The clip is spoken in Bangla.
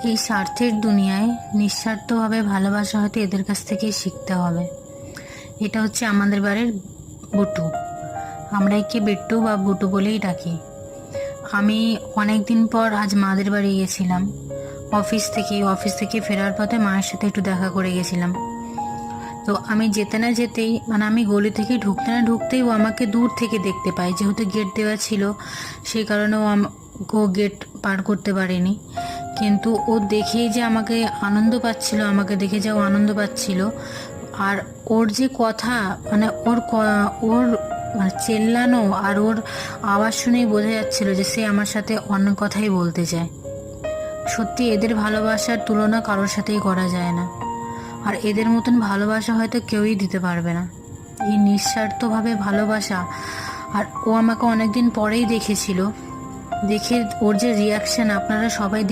এই স্বার্থের দুনিয়ায় নিঃস্বার্থভাবে ভালোবাসা হয়তো এদের কাছ থেকেই শিখতে হবে। এটা হচ্ছে আমাদের বাড়ির বুটু। আমরা একে বিট্টু বা বুটু বলেই ডাকি। আমি অনেক দিন পর আজ মাদের বাড়ি গেছিলাম। অফিস থেকে ফেরার পথে মায়ের সাথে একটু দেখা করে গেছিলাম। তো আমি যেতে না যেতেই আমি গলি থেকে ঢুকতে না ঢুকতেই ও আমাকে দূর থেকে দেখতে পাই। যেহেতু গেট দেওয়া ছিল সেই কারণে ও গেট পার করতে পারেনি। কিন্তু ও দেখেই যে আমাকে আনন্দ পাচ্ছিল, আমাকে দেখে যে ও আনন্দ পাচ্ছিল। আর ওর যে কথা ওর চেল্লানো আর ওর আওয়াজ শুনেই বোঝা যাচ্ছিল যে সে আমার সাথে অন্য কথাই বলতে চায়। সত্যি এদের ভালোবাসার তুলনা কারোর সাথেই করা যায় না। আর এদের মতন ভালোবাসা হয়তো কেউই দিতে পারবে না, এই নিঃস্বার্থভাবে ভালোবাসা। আর ও আমাকে অনেকদিন পরেই দেখেছিল, দেখে ওর যে রিয়াকশান আপনারা সবাই